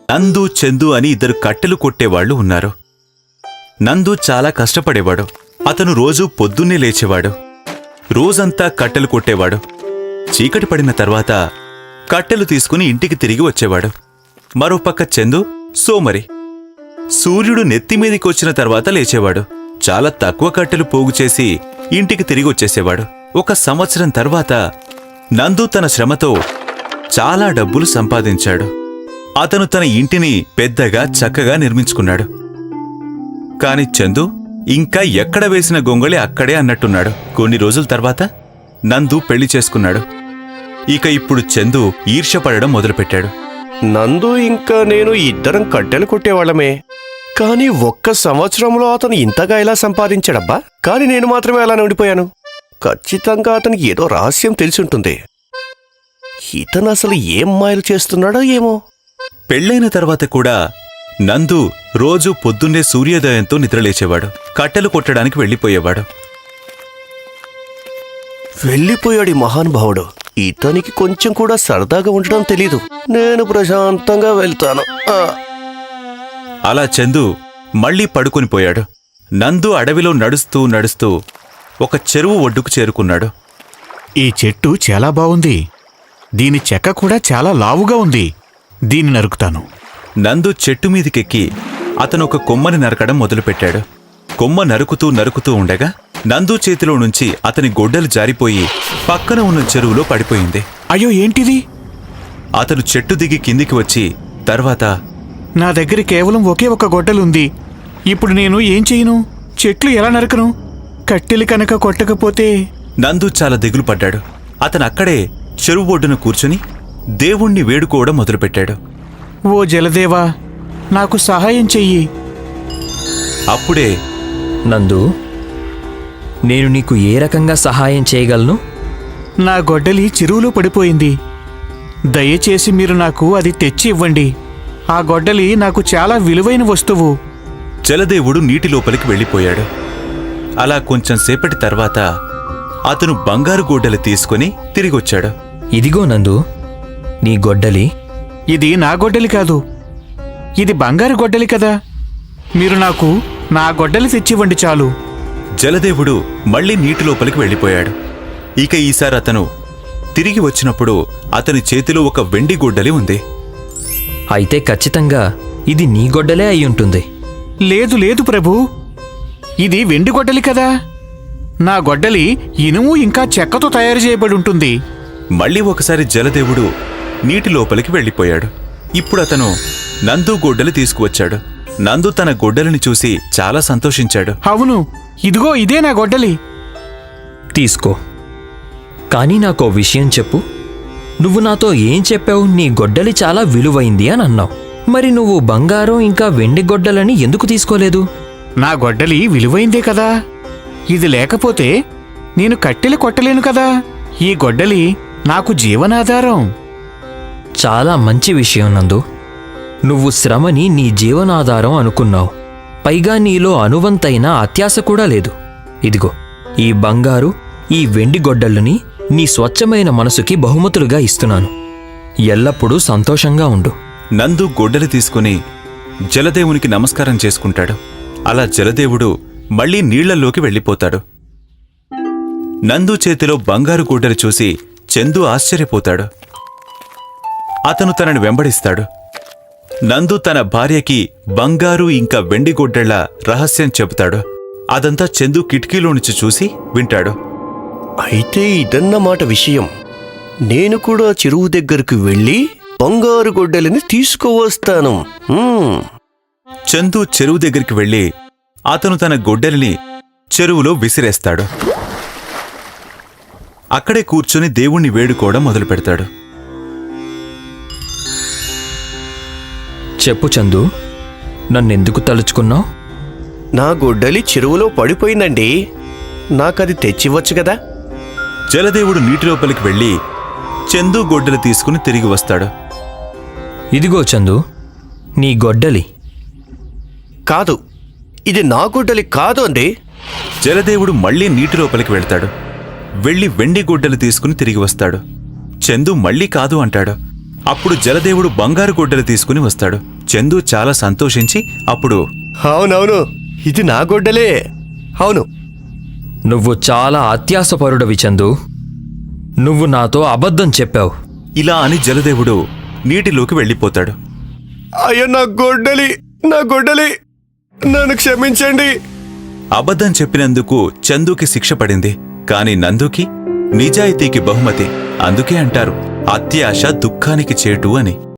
నందు చందు అని ఇద్దరు కట్టెలు కొట్టేవాళ్లు ఉన్నారు. నందు చాలా కష్టపడేవాడు. అతను రోజూ పొద్దున్నే లేచేవాడు. రోజంతా కట్టెలు కొట్టేవాడు. చీకటి పడిన తర్వాత కట్టెలు తీసుకుని ఇంటికి తిరిగి వచ్చేవాడు. మరోపక్క చందు సోమరి. సూర్యుడు నెత్తిమీదికి వచ్చిన తర్వాత లేచేవాడు. చాలా తక్కువ కట్టెలు పోగు చేసి ఇంటికి తిరిగి వచ్చేసేవాడు. 1 సంవత్సరం తర్వాత నందు తన శ్రమతో చాలా డబ్బులు సంపాదించాడు. అతను తన ఇంటిని పెద్దగా చక్కగా నిర్మించుకున్నాడు. కాని చందు ఇంకా ఎక్కడ వేసిన గొంగళి అక్కడే అన్నట్టున్నాడు. కొన్ని రోజుల తర్వాత నందు పెళ్లి చేసుకున్నాడు. ఇక ఇప్పుడు చందు ఈర్ష్యపడడం మొదలుపెట్టాడు. నందు ఇంకా నేను ఇద్దరం కట్టెలు కొట్టేవాళ్లమే, కాని 1 సంవత్సరంలో అతను ఇంతగా ఎలా సంపాదించాడబ్బా? కాని నేను మాత్రమే అలా ఉండిపోయాను. ఖచ్చితంగా అతనికి ఏదో రహస్యం తెలిసుంటుంది. ఇతను అసలు ఏం మాయలు చేస్తున్నాడో ఏమో. పెళ్లైన తర్వాత కూడా నందు రోజూ పొద్దున్నే సూర్యోదయంతో నిద్రలేచేవాడు. కట్టెలు కొట్టడానికి వెళ్ళిపోయేవాడు. వెళ్ళిపోయాడు మహానుభావుడు. ఇతనికి కొంచెం కూడా సరదాగా ఉండడం తెలీదు. నేను ప్రశాంతంగా వెళ్తాను. అలా చందు మళ్లీ పడుకొనిపోయాడు. నందు అడవిలో నడుస్తూ నడుస్తూ ఒక చెరువు ఒడ్డుకు చేరుకున్నాడు. ఈ చెట్టు చాలా బావుంది. దీని చెక్క కూడా చాలా లావుగా ఉంది. దీన్ని నరుకుతాను. నందు చెట్టు మీదికెక్కి అతనొక కొమ్మని నరకడం మొదలుపెట్టాడు. కొమ్మ నరుకుతూ నరుకుతూ ఉండగా నందు చేతిలో నుంచి అతని గొడ్డలు జారిపోయి పక్కన ఉన్న చెరువులో పడిపోయింది. అయ్యో, ఏంటిది? అతను చెట్టు దిగి కిందికి వచ్చి తర్వాత, నా దగ్గర కేవలం ఒకే ఒక గొడ్డలుంది. ఇప్పుడు నేను ఏం చెయ్యను? చెట్లు ఎలా నరకను? కట్టెలు కనుక కొట్టకపోతే... నందు చాలా దిగులు పడ్డాడు. అతను అక్కడే చెరువు ఒడ్డున కూర్చుని దేవుణ్ణి వేడుకోవడం మొదలుపెట్టాడు. ఓ జలదేవా, నాకు సహాయం చెయ్యి. అప్పుడే, నందు, నేను నీకు ఏ రకంగా సహాయం చేయగలను? నా గొడ్డలి చెరువులో పడిపోయింది. దయచేసి మీరు నాకు అది తెచ్చి ఇవ్వండి. ఆ గొడ్డలి నాకు చాలా విలువైన వస్తువు. జలదేవుడు నీటి లోపలికి వెళ్ళిపోయాడు. అలా కొంచెం సేపటి తర్వాత అతను బంగారు గొడ్డలి తీసుకుని తిరిగొచ్చాడు. ఇదిగో నందు, నీ గొడ్డలి. ఇది నా గొడ్డలి కాదు, ఇది బంగారు గొడ్డలి కదా. మీరు నాకు నా గొడ్డలి తెచ్చివ్వండి చాలు. జలదేవుడు మళ్లీ నీటి లోపలికి వెళ్ళిపోయాడు. ఇక ఈసారి అతను తిరిగి వచ్చినప్పుడు అతని చేతిలో ఒక వెండి గొడ్డలి ఉంది. అయితే ఖచ్చితంగా ఇది నీ గొడ్డలే అయ్యుంటుంది. లేదు లేదు ప్రభూ, ఇది వెండి గొడ్డలి కదా. నా గొడ్డలి ఇనుము ఇంకా చెక్కతో తయారు చేయబడి ఉంటుంది. మళ్లీ ఒకసారి జలదేవుడు నీటి లోపలికి వెళ్ళిపోయాడు. ఇప్పుడు అతను నందు గొడ్డలి తీసుకువచ్చాడు. నందు తన గొడ్డలిని చూసి చాలా సంతోషించాడు. అవును, ఇదిగో ఇదే నా గొడ్డలి. తీసుకో. కానీ నాకో విషయం చెప్పు. నువ్వు నాతో ఏం చెప్పావు? నీ గొడ్డలి చాలా విలువైంది అని అన్నావు. మరి నువ్వు బంగారం ఇంకా వెండి గొడ్డలని ఎందుకు తీసుకోలేదు? నా గొడ్డలి విలువైందే కదా. ఇది లేకపోతే నేను కట్టెలు కొట్టలేను కదా. ఈ గొడ్డలి నాకు జీవనాధారం. చాలా మంచి విషయం నందు. నువ్వు శ్రమని నీ జీవనాధారం అనుకున్నావు. పైగా నీలో అనువంతైన అత్యాశ కూడా లేదు. ఇదిగో, ఈ బంగారు, ఈ వెండి గొడ్డళ్ళని నీ స్వచ్ఛమైన మనసుకి బహుమతులుగా ఇస్తున్నాను. ఎల్లప్పుడూ సంతోషంగా ఉండు. నందు గొడ్డలి తీసుకుని జలదేవునికి నమస్కారం చేసుకుంటాడు. అలా జలదేవుడు మళ్లీ నీళ్లలోకి వెళ్ళిపోతాడు. నందు చేతిలో బంగారు గొడ్డలి చూసి చందు ఆశ్చర్యపోతాడు. అతను తనని వెంబడిస్తాడు. నందు తన భార్యకి బంగారు ఇంకా వెండి గొడ్డళ్ల రహస్యం చెబుతాడు. అదంతా చందు కిటికీలోంచి చూసి వింటాడు. అయితే ఇదన్నమాట విషయం. నేను కూడా చెరువు దగ్గరకు వెళ్ళి బంగారు గొడ్డలిని తీసుకువస్తాను. చందు చెరువు దగ్గరికి వెళ్ళి అతను తన గొడ్డలిని చెరువులో విసిరేస్తాడు. అక్కడే కూర్చుని దేవుణ్ణి వేడుకోవడం మొదలుపెడతాడు. చెప్పు చందు, నన్నెందుకు తలుచుకున్నావు? నా గొడ్డలి చెరువులో పడిపోయిందండి. నాకది తెచ్చివచ్చు కదా. జలదేవుడు నీటి లోపలికి వెళ్ళి చందు గొడ్డలి తీసుకుని తిరిగి వస్తాడు. ఇదిగో చందు, నీ గొడ్డలి. కాదు, ఇది నా గొడ్డలి కాదు అండి. జలదేవుడు మళ్లీ నీటి లోపలికి వెళ్తాడు. వెళ్లి వెండి గొడ్డలి తీసుకుని తిరిగి వస్తాడు. చందు మళ్లీ కాదు అంటాడు. అప్పుడు జలదేవుడు బంగారు గొడ్డలి తీసుకుని వస్తాడు. చందు చాలా సంతోషించి అప్పుడు అవునవును, ఇది నా గొడ్డలే. అవును, నువ్వు చాలా అత్యాసపరుడవి చందు. నువ్వు నాతో అబద్ధం చెప్పావు. ఇలా అని జలదేవుడు నీటిలోకి వెళ్ళిపోతాడు. అయ్యో నా గొడ్డలి, నా గొడ్డలి, నన్ను క్షమించండి. అబద్ధం చెప్పినందుకు చందుకి శిక్ష పడింది. కాని నందుకి నిజాయితీకి బహుమతి. అందుకే అంటారు అత్యాశ దుఃఖానికి చేటు అని.